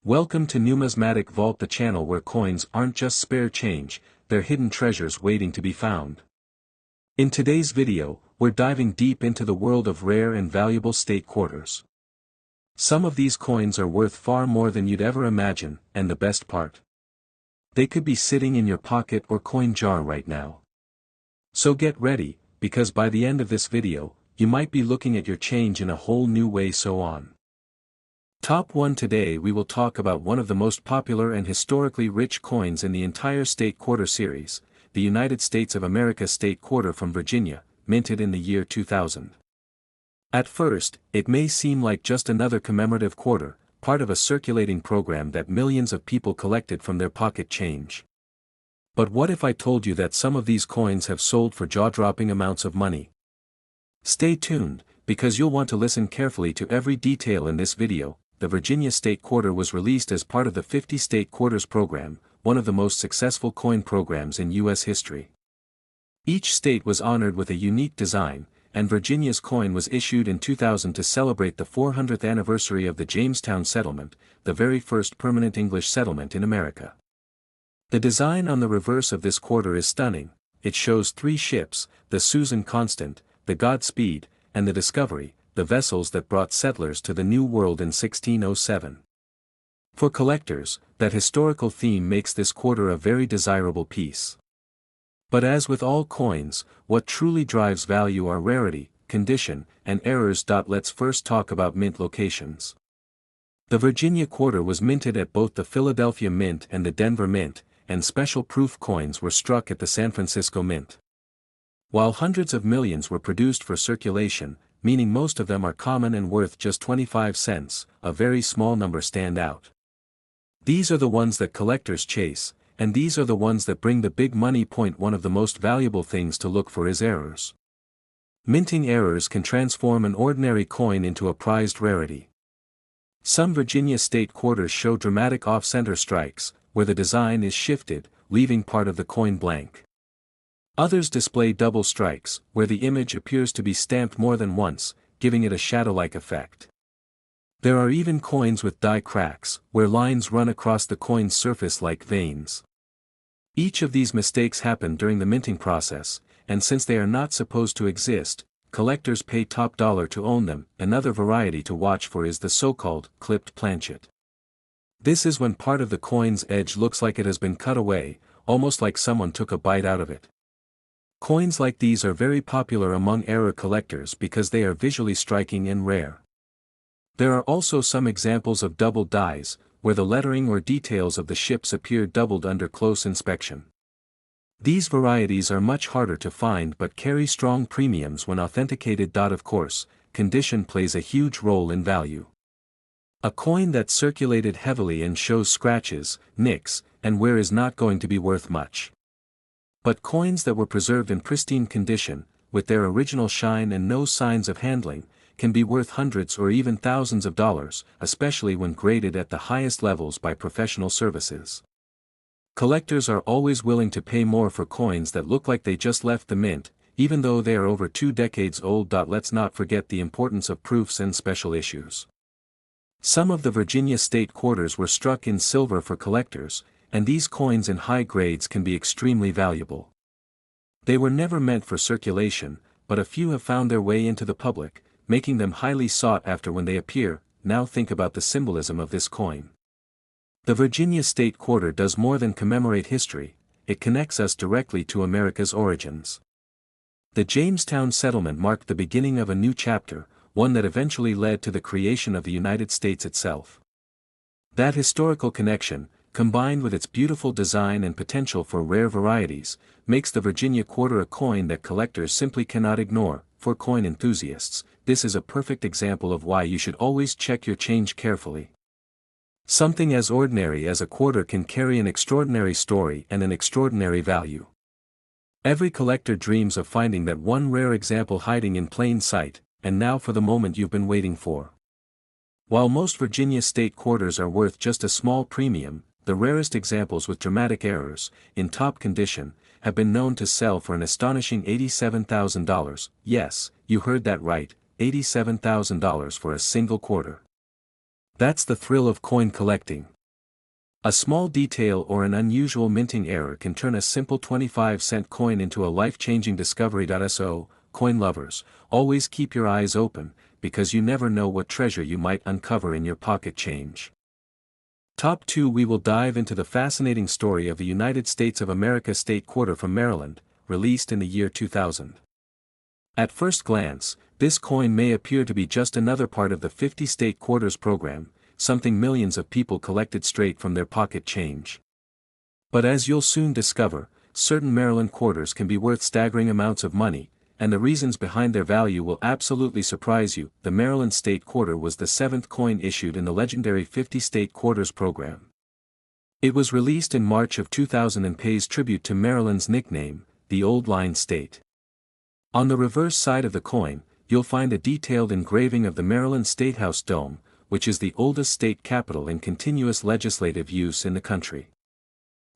Welcome to Numismatic Vault, the channel where coins aren't just spare change, they're hidden treasures waiting to be found. In today's video, we're diving deep into the world of rare and valuable state quarters. Some of these coins are worth far more than you'd ever imagine, and the best part, they could be sitting in your pocket or coin jar right now. So get ready, because by the end of this video, you might be looking at your change in a whole new way. Top 1. Today we will talk about one of the most popular and historically rich coins in the entire state quarter series, the United States of America state quarter from Virginia, minted in the year 2000. At first, it may seem like just another commemorative quarter, part of a circulating program that millions of people collected from their pocket change. But what if I told you that some of these coins have sold for jaw-dropping amounts of money? Stay tuned, because you'll want to listen carefully to every detail in this video. The Virginia State Quarter was released as part of the 50 State Quarters program, one of the most successful coin programs in U.S. history. Each state was honored with a unique design, and Virginia's coin was issued in 2000 to celebrate the 400th anniversary of the Jamestown settlement, the very first permanent English settlement in America. The design on the reverse of this quarter is stunning. It shows three ships, the Susan Constant, the Godspeed, and the Discovery, the vessels that brought settlers to the New World in 1607. For collectors, that historical theme makes this quarter a very desirable piece. But as with all coins, what truly drives value are rarity, condition, and errors. Let's first talk about mint locations. The Virginia quarter was minted at both the Philadelphia Mint and the Denver Mint, and special proof coins were struck at the San Francisco Mint. While hundreds of millions were produced for circulation, meaning most of them are common and worth just 25 cents, a very small number stand out. These are the ones that collectors chase, and these are the ones that bring the big money. One of the most valuable things to look for is errors. Minting errors can transform an ordinary coin into a prized rarity. Some Virginia state quarters show dramatic off-center strikes, where the design is shifted, leaving part of the coin blank. Others display double strikes, where the image appears to be stamped more than once, giving it a shadow-like effect. There are even coins with die cracks, where lines run across the coin's surface like veins. Each of these mistakes happen during the minting process, and since they are not supposed to exist, collectors pay top dollar to own them. Another variety to watch for is the so-called clipped planchet. This is when part of the coin's edge looks like it has been cut away, almost like someone took a bite out of it. Coins like these are very popular among error collectors because they are visually striking and rare. There are also some examples of doubled dies, where the lettering or details of the ships appear doubled under close inspection. These varieties are much harder to find but carry strong premiums when authenticated. Of course, condition plays a huge role in value. A coin that circulated heavily and shows scratches, nicks, and wear is not going to be worth much. But coins that were preserved in pristine condition, with their original shine and no signs of handling, can be worth hundreds or even thousands of dollars, especially when graded at the highest levels by professional services. Collectors are always willing to pay more for coins that look like they just left the mint, even though they are over 2 decades old. Let's not forget the importance of proofs and special issues. Some of the Virginia state quarters were struck in silver for collectors, and these coins in high grades can be extremely valuable. They were never meant for circulation, but a few have found their way into the public, making them highly sought after when they appear. Now think about the symbolism of this coin. The Virginia state quarter does more than commemorate history, it connects us directly to America's origins. The Jamestown settlement marked the beginning of a new chapter, one that eventually led to the creation of the United States itself. That historical connection, combined with its beautiful design and potential for rare varieties, makes the Virginia quarter a coin that collectors simply cannot ignore. For coin enthusiasts, this is a perfect example of why you should always check your change carefully. Something as ordinary as a quarter can carry an extraordinary story and an extraordinary value. Every collector dreams of finding that one rare example hiding in plain sight, and now for the moment you've been waiting for. While most Virginia state quarters are worth just a small premium, the rarest examples with dramatic errors, in top condition, have been known to sell for an astonishing $87,000, yes, you heard that right, $87,000 for a single quarter. That's the thrill of coin collecting. A small detail or an unusual minting error can turn a simple 25-cent coin into a life-changing discovery. So, coin lovers, always keep your eyes open, because you never know what treasure you might uncover in your pocket change. Top 2. We will dive into the fascinating story of the United States of America State Quarter from Maryland, released in the year 2000. At first glance, this coin may appear to be just another part of the 50 state quarters program, something millions of people collected straight from their pocket change. But as you'll soon discover, certain Maryland quarters can be worth staggering amounts of money, and the reasons behind their value will absolutely surprise you. The Maryland State Quarter was the 7th coin issued in the legendary 50 State Quarters program. It was released in March of 2000 and pays tribute to Maryland's nickname, the Old Line State. On the reverse side of the coin, you'll find a detailed engraving of the Maryland State House Dome, which is the oldest state capitol in continuous legislative use in the country.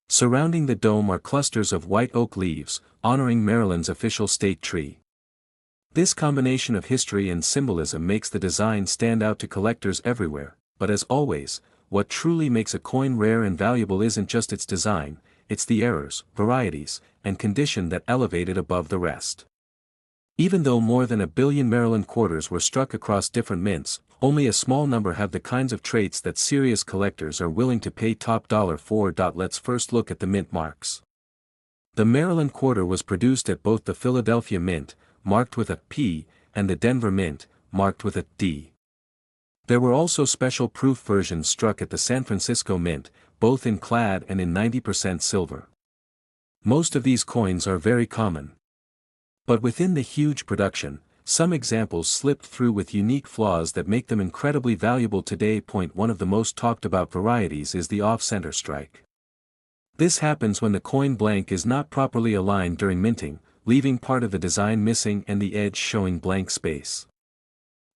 Surrounding the dome are clusters of white oak leaves, honoring Maryland's official state tree. This combination of history and symbolism makes the design stand out to collectors everywhere, but as always, what truly makes a coin rare and valuable isn't just its design, it's the errors, varieties, and condition that elevate it above the rest. Even though more than 1 billion Maryland quarters were struck across different mints, only a small number have the kinds of traits that serious collectors are willing to pay top dollar for. Let's first look at the mint marks. The Maryland quarter was produced at both the Philadelphia Mint, marked with a P, and the Denver Mint, marked with a D. There were also special proof versions struck at the San Francisco Mint, both in clad and in 90% silver. Most of these coins are very common. But within the huge production, some examples slipped through with unique flaws that make them incredibly valuable today. One of the most talked about varieties is the off-center strike. This happens when the coin blank is not properly aligned during minting, leaving part of the design missing and the edge showing blank space.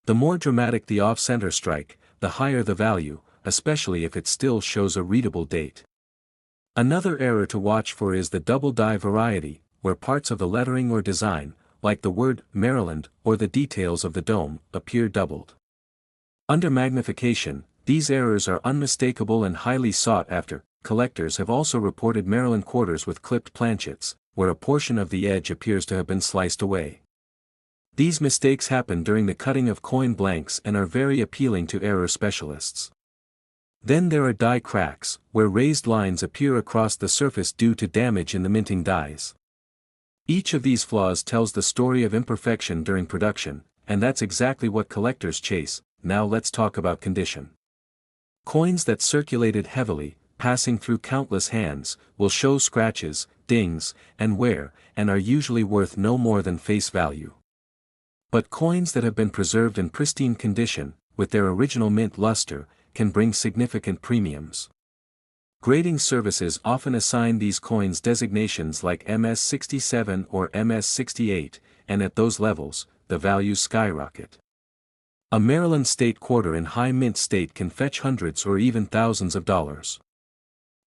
The more dramatic the off-center strike, the higher the value, especially if it still shows a readable date. Another error to watch for is the double die variety, where parts of the lettering or design, like the word Maryland or the details of the dome, appear doubled. Under magnification, these errors are unmistakable and highly sought after. Collectors have also reported Maryland quarters with clipped planchets, where a portion of the edge appears to have been sliced away. These mistakes happen during the cutting of coin blanks and are very appealing to error specialists. Then there are die cracks, where raised lines appear across the surface due to damage in the minting dies. Each of these flaws tells the story of imperfection during production, and that's exactly what collectors chase. Now let's talk about condition. Coins that circulated heavily, passing through countless hands, will show scratches, dings, and wear, and are usually worth no more than face value. But coins that have been preserved in pristine condition, with their original mint luster, can bring significant premiums. Grading services often assign these coins designations like MS-67 or MS-68, and at those levels, the values skyrocket. A Maryland state quarter in high mint state can fetch hundreds or even thousands of dollars.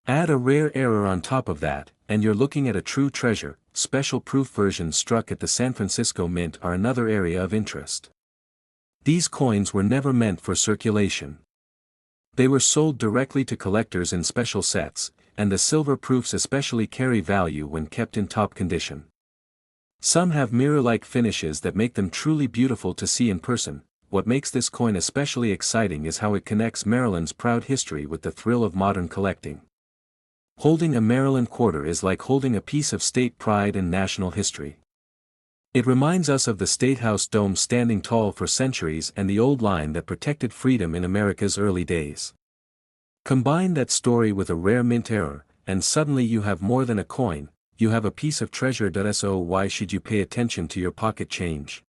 Add a rare error on top of that, and you're looking at a true treasure. Special proof versions struck at the San Francisco Mint are another area of interest. These coins were never meant for circulation. They were sold directly to collectors in special sets, and the silver proofs especially carry value when kept in top condition. Some have mirror-like finishes that make them truly beautiful to see in person. What makes this coin especially exciting is how it connects Maryland's proud history with the thrill of modern collecting. Holding a Maryland quarter is like holding a piece of state pride and national history. It reminds us of the State House dome standing tall for centuries and the old line that protected freedom in America's early days. Combine that story with a rare mint error, and suddenly you have more than a coin, you have a piece of treasure. So why should you pay attention to your pocket change?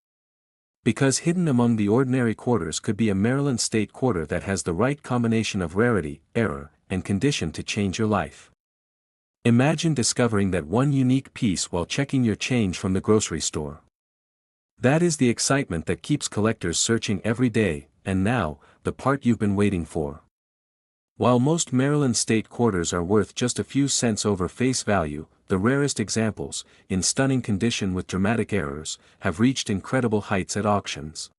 Because hidden among the ordinary quarters could be a Maryland state quarter that has the right combination of rarity, error, and condition to change your life. Imagine discovering that one unique piece while checking your change from the grocery store. That is the excitement that keeps collectors searching every day, and now, the part you've been waiting for. While most Maryland state quarters are worth just a few cents over face value, the rarest examples, in stunning condition with dramatic errors, have reached incredible heights at auctions.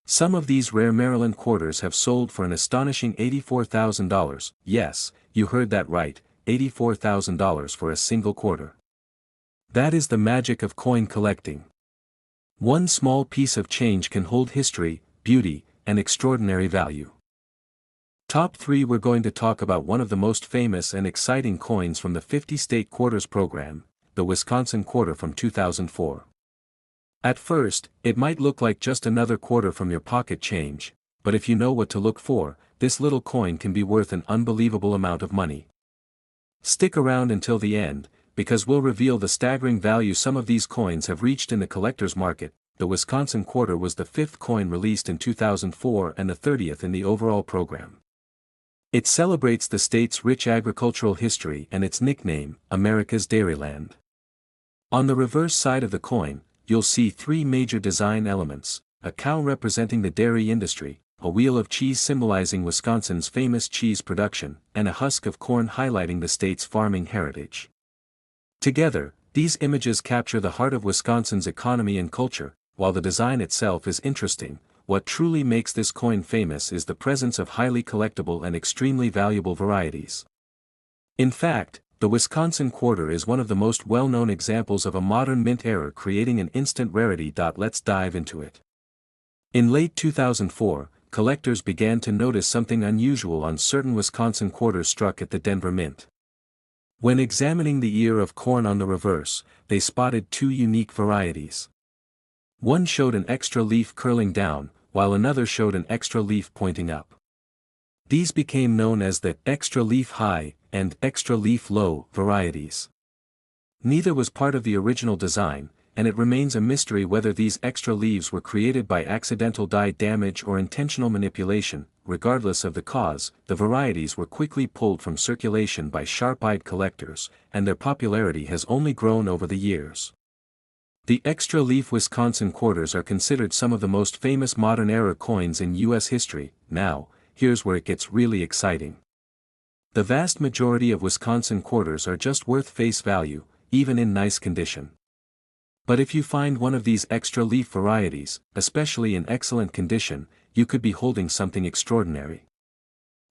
Some of these rare Maryland quarters have sold for an astonishing $84,000, yes, you heard that right, $84,000 for a single quarter. That is the magic of coin collecting. One small piece of change can hold history, beauty, and extraordinary value. Top 3. We're going to talk about one of the most famous and exciting coins from the 50-state quarters program, the Wisconsin quarter from 2004. At first, it might look like just another quarter from your pocket change, but if you know what to look for, this little coin can be worth an unbelievable amount of money. Stick around until the end, because we'll reveal the staggering value some of these coins have reached in the collector's market. The Wisconsin quarter was the 5th coin released in 2004 and the 30th in the overall program. It celebrates the state's rich agricultural history and its nickname, America's Dairyland. On the reverse side of the coin, you'll see 3 major design elements: a cow representing the dairy industry, a wheel of cheese symbolizing Wisconsin's famous cheese production, and a husk of corn highlighting the state's farming heritage. Together, these images capture the heart of Wisconsin's economy and culture. While the design itself is interesting, what truly makes this coin famous is the presence of highly collectible and extremely valuable varieties. In fact, the Wisconsin quarter is one of the most well-known examples of a modern mint error creating an instant rarity. Let's dive into it. In late 2004, collectors began to notice something unusual on certain Wisconsin quarters struck at the Denver Mint. When examining the ear of corn on the reverse, they spotted 2 unique varieties. One showed an extra leaf curling down, while another showed an extra leaf pointing up. These became known as the extra leaf high and extra leaf low varieties. Neither was part of the original design, and it remains a mystery whether these extra leaves were created by accidental dye damage or intentional manipulation. Regardless of the cause, the varieties were quickly pulled from circulation by sharp-eyed collectors, and their popularity has only grown over the years. The extra leaf Wisconsin quarters are considered some of the most famous modern era coins in U.S. history. Now, here's where it gets really exciting. The vast majority of Wisconsin quarters are just worth face value, even in nice condition. But if you find one of these extra leaf varieties, especially in excellent condition, you could be holding something extraordinary.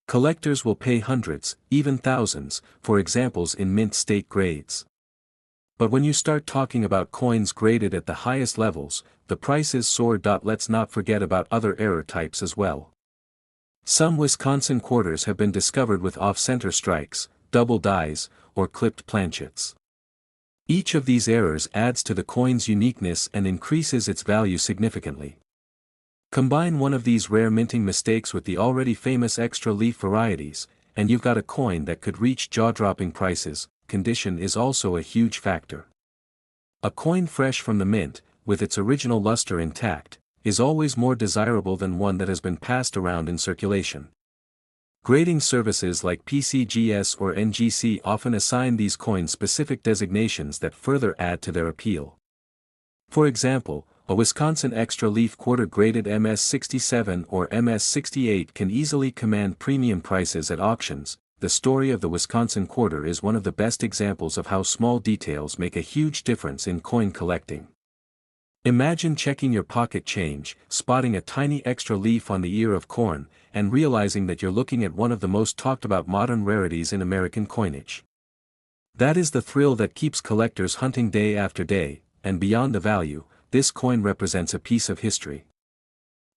Collectors will pay hundreds, even thousands, for examples in mint state grades. But when you start talking about coins graded at the highest levels, the prices soar. Let's not forget about other error types as well. Some Wisconsin quarters have been discovered with off-center strikes, double dies, or clipped planchets. Each of these errors adds to the coin's uniqueness and increases its value significantly. Combine one of these rare minting mistakes with the already famous extra leaf varieties, and you've got a coin that could reach jaw-dropping prices. Condition is also a huge factor. A coin fresh from the mint, with its original luster intact, is always more desirable than one that has been passed around in circulation. Grading services like PCGS or NGC often assign these coins specific designations that further add to their appeal. For example, a Wisconsin extra leaf quarter graded MS67 or MS68 can easily command premium prices at auctions. The story of the Wisconsin quarter is one of the best examples of how small details make a huge difference in coin collecting. Imagine checking your pocket change, spotting a tiny extra leaf on the ear of corn, and realizing that you're looking at one of the most talked about modern rarities in American coinage. That is the thrill that keeps collectors hunting day after day, and beyond the value, this coin represents a piece of history.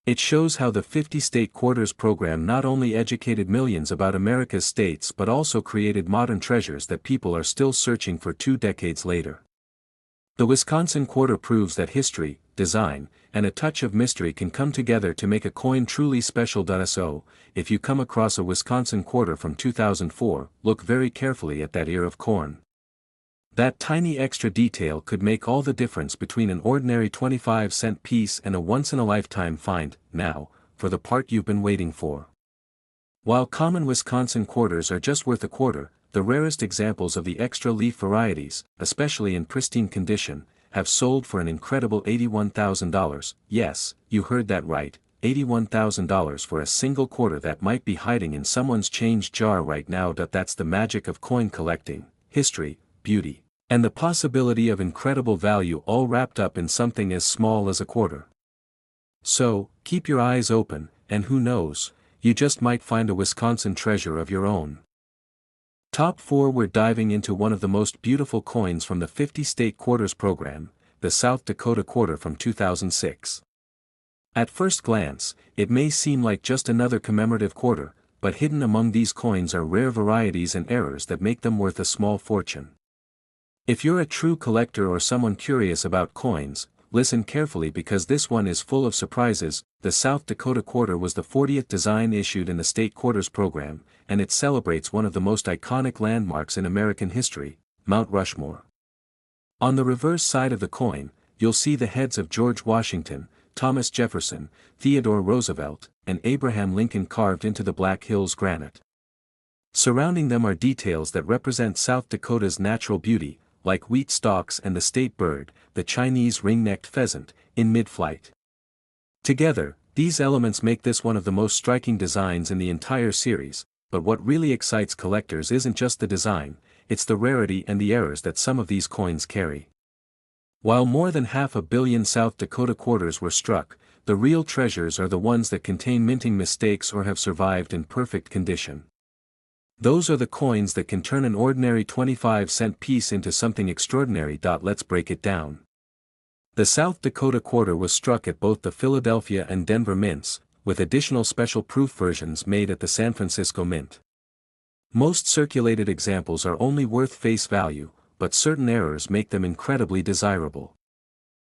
It shows how the 50-state quarters program not only educated millions about America's states but also created modern treasures that people are still searching for 2 decades later. The Wisconsin quarter proves that history, design, and a touch of mystery can come together to make a coin truly special. So, if you come across a Wisconsin quarter from 2004, look very carefully at that ear of corn. That tiny extra detail could make all the difference between an ordinary 25-cent piece and a once-in-a-lifetime find. Now, for the part you've been waiting for. While common Wisconsin quarters are just worth a quarter, the rarest examples of the extra leaf varieties, especially in pristine condition, have sold for an incredible $81,000. Yes, you heard that right, $81,000 for a single quarter that might be hiding in someone's change jar right now. That's the magic of coin collecting: history, beauty, and the possibility of incredible value all wrapped up in something as small as a quarter. So, keep your eyes open, and who knows, you just might find a Wisconsin treasure of your own. Top 4. We're diving into one of the most beautiful coins from the 50-state quarters program, the South Dakota quarter from 2006. At first glance, it may seem like just another commemorative quarter, but hidden among these coins are rare varieties and errors that make them worth a small fortune. If you're a true collector or someone curious about coins, listen carefully because this one is full of surprises. The South Dakota quarter was the 40th design issued in the state quarters program, and it celebrates one of the most iconic landmarks in American history, Mount Rushmore. On the reverse side of the coin, you'll see the heads of George Washington, Thomas Jefferson, Theodore Roosevelt, and Abraham Lincoln carved into the Black Hills granite. Surrounding them are details that represent South Dakota's natural beauty, like wheat stalks and the state bird, the Chinese ring-necked pheasant, in mid-flight. Together, these elements make this one of the most striking designs in the entire series, but what really excites collectors isn't just the design, it's the rarity and the errors that some of these coins carry. While more than 500 million South Dakota quarters were struck, the real treasures are the ones that contain minting mistakes or have survived in perfect condition. Those are the coins that can turn an ordinary 25-cent piece into something extraordinary. Let's break it down. The South Dakota quarter was struck at both the Philadelphia and Denver mints, with additional special proof versions made at the San Francisco Mint. Most circulated examples are only worth face value, but certain errors make them incredibly desirable.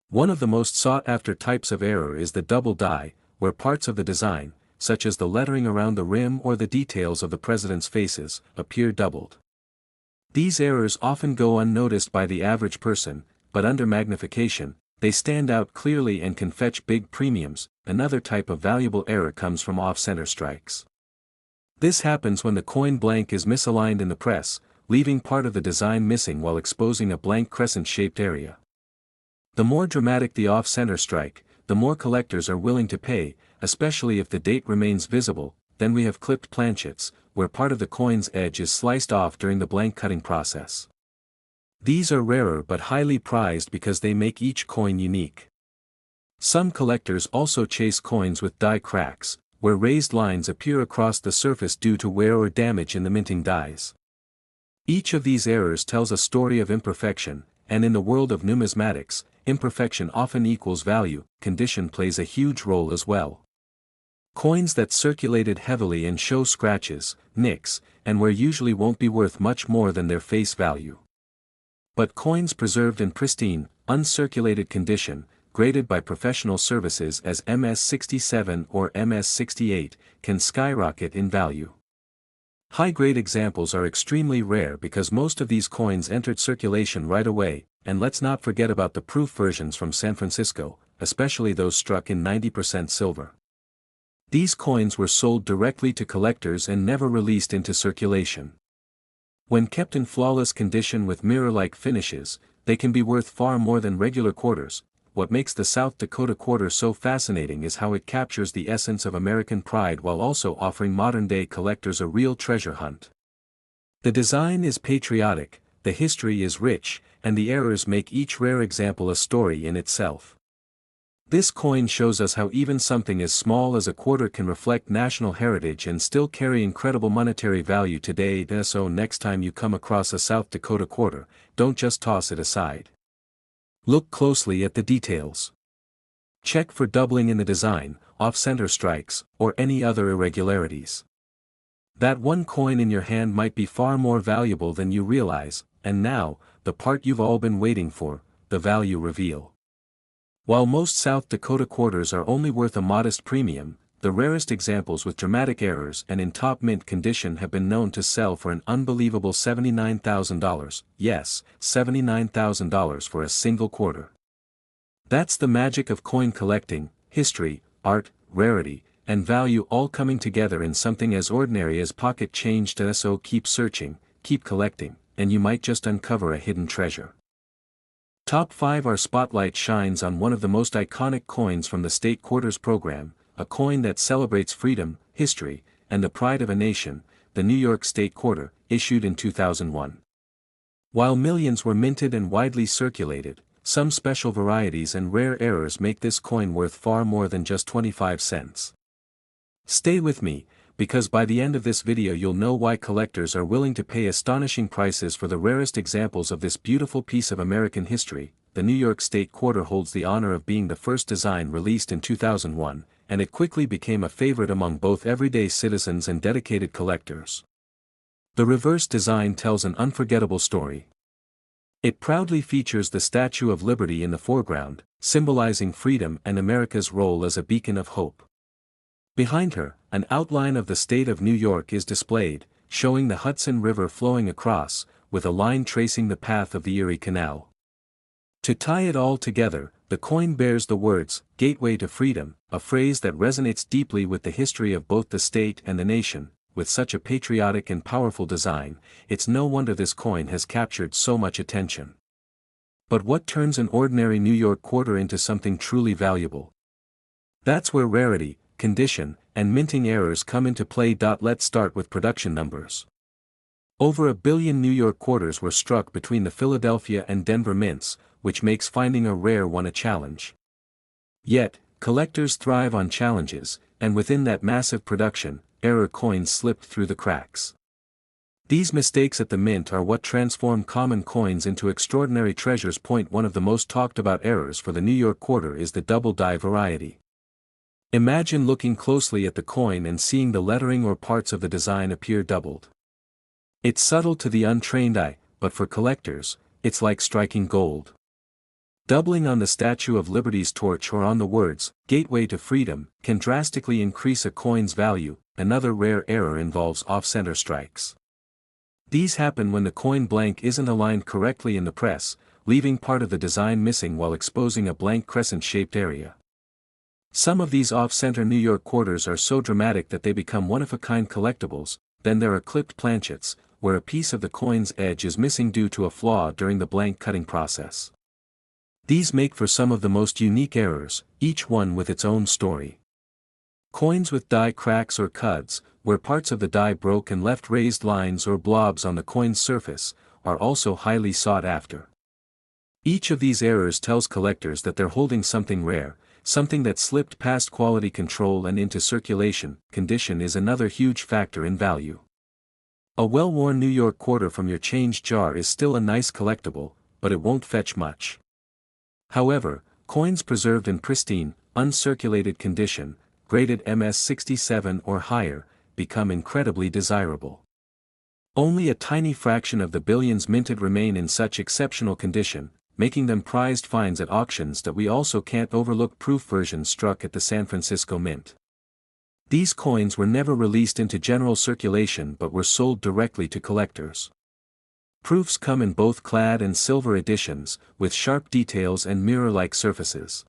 One of the most sought-after types of error is the double die, where parts of the design, such as the lettering around the rim or the details of the president's faces, appear doubled. These errors often go unnoticed by the average person, but under magnification, they stand out clearly and can fetch big premiums. Another type of valuable error comes from off-center strikes. This happens when the coin blank is misaligned in the press, leaving part of the design missing while exposing a blank crescent-shaped area. The more dramatic the off-center strike, the more collectors are willing to pay, especially if the date remains visible. Then we have clipped planchets, where part of the coin's edge is sliced off during the blank cutting process. These are rarer but highly prized because they make each coin unique. Some collectors also chase coins with die cracks, where raised lines appear across the surface due to wear or damage in the minting dies. Each of these errors tells a story of imperfection, and in the world of numismatics, imperfection often equals value. Condition plays a huge role as well. Coins that circulated heavily and show scratches, nicks, and wear usually won't be worth much more than their face value. But coins preserved in pristine, uncirculated condition, graded by professional services as MS-67 or MS-68, can skyrocket in value. High-grade examples are extremely rare because most of these coins entered circulation right away, and let's not forget about the proof versions from San Francisco, especially those struck in 90% silver. These coins were sold directly to collectors and never released into circulation. When kept in flawless condition with mirror-like finishes, they can be worth far more than regular quarters. What makes the South Dakota quarter so fascinating is how it captures the essence of American pride while also offering modern-day collectors a real treasure hunt. The design is patriotic, the history is rich, and the errors make each rare example a story in itself. This coin shows us how even something as small as a quarter can reflect national heritage and still carry incredible monetary value today. So next time you come across a South Dakota quarter, don't just toss it aside. Look closely at the details. Check for doubling in the design, off-center strikes, or any other irregularities. That one coin in your hand might be far more valuable than you realize. And now, the part you've all been waiting for, the value reveal. While most South Dakota quarters are only worth a modest premium, the rarest examples with dramatic errors and in top mint condition have been known to sell for an unbelievable $79,000, yes, $79,000 for a single quarter. That's the magic of coin collecting: history, art, rarity, and value all coming together in something as ordinary as pocket change. So keep searching, keep collecting, and you might just uncover a hidden treasure. Top 5. Our spotlight shines on one of the most iconic coins from the state quarters program, a coin that celebrates freedom, history, and the pride of a nation, the New York State Quarter, issued in 2001. While millions were minted and widely circulated, some special varieties and rare errors make this coin worth far more than just 25 cents. Stay with me, because by the end of this video you'll know why collectors are willing to pay astonishing prices for the rarest examples of this beautiful piece of American history. The New York State Quarter holds the honor of being the first design released in 2001, and it quickly became a favorite among both everyday citizens and dedicated collectors. The reverse design tells an unforgettable story. It proudly features the Statue of Liberty in the foreground, symbolizing freedom and America's role as a beacon of hope. Behind her, an outline of the state of New York is displayed, showing the Hudson River flowing across, with a line tracing the path of the Erie Canal. To tie it all together, the coin bears the words, "Gateway to Freedom," a phrase that resonates deeply with the history of both the state and the nation. With such a patriotic and powerful design, it's no wonder this coin has captured so much attention. But what turns an ordinary New York quarter into something truly valuable? That's where rarity, condition, and minting errors come into play. Let's start with production numbers. Over 1 billion New York quarters were struck between the Philadelphia and Denver mints, which makes finding a rare one a challenge. Yet, collectors thrive on challenges, and within that massive production, error coins slipped through the cracks. These mistakes at the mint are what transform common coins into extraordinary treasures. One of the most talked about errors for the New York quarter is the double die variety. Imagine looking closely at the coin and seeing the lettering or parts of the design appear doubled. It's subtle to the untrained eye, but for collectors, it's like striking gold. Doubling on the Statue of Liberty's torch or on the words, "Gateway to Freedom," can drastically increase a coin's value. Another rare error involves off-center strikes. These happen when the coin blank isn't aligned correctly in the press, leaving part of the design missing while exposing a blank crescent-shaped area. Some of these off-center New York quarters are so dramatic that they become one-of-a-kind collectibles. Then there are clipped planchets, where a piece of the coin's edge is missing due to a flaw during the blank cutting process. These make for some of the most unique errors, each one with its own story. Coins with die cracks or cuds, where parts of the die broke and left raised lines or blobs on the coin's surface, are also highly sought after. Each of these errors tells collectors that they're holding something rare, something that slipped past quality control and into circulation. Condition is another huge factor in value. A well-worn New York quarter from your change jar is still a nice collectible, but it won't fetch much. However, coins preserved in pristine, uncirculated condition, graded MS-67 or higher, become incredibly desirable. Only a tiny fraction of the billions minted remain in such exceptional condition, making them prized finds at auctions. That we also can't overlook proof versions struck at the San Francisco Mint. These coins were never released into general circulation but were sold directly to collectors. Proofs come in both clad and silver editions, with sharp details and mirror-like surfaces.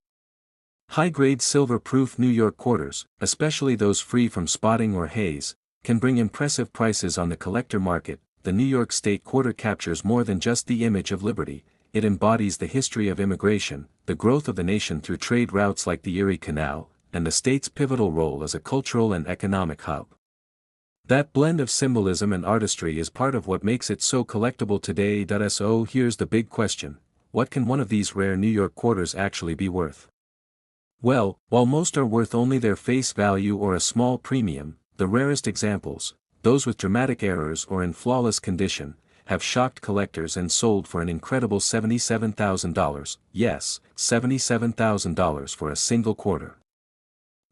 High-grade silver-proof New York quarters, especially those free from spotting or haze, can bring impressive prices on the collector market. The New York State Quarter captures more than just the image of liberty. It embodies the history of immigration, the growth of the nation through trade routes like the Erie Canal, and the state's pivotal role as a cultural and economic hub. That blend of symbolism and artistry is part of what makes it so collectible today. So here's the big question: what can one of these rare New York quarters actually be worth? Well, while most are worth only their face value or a small premium, the rarest examples, those with dramatic errors or in flawless condition, have shocked collectors and sold for an incredible $77,000, yes, $77,000 for a single quarter.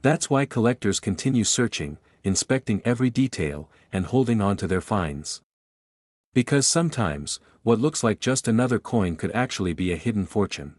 That's why collectors continue searching, inspecting every detail, and holding on to their finds. Because sometimes, what looks like just another coin could actually be a hidden fortune.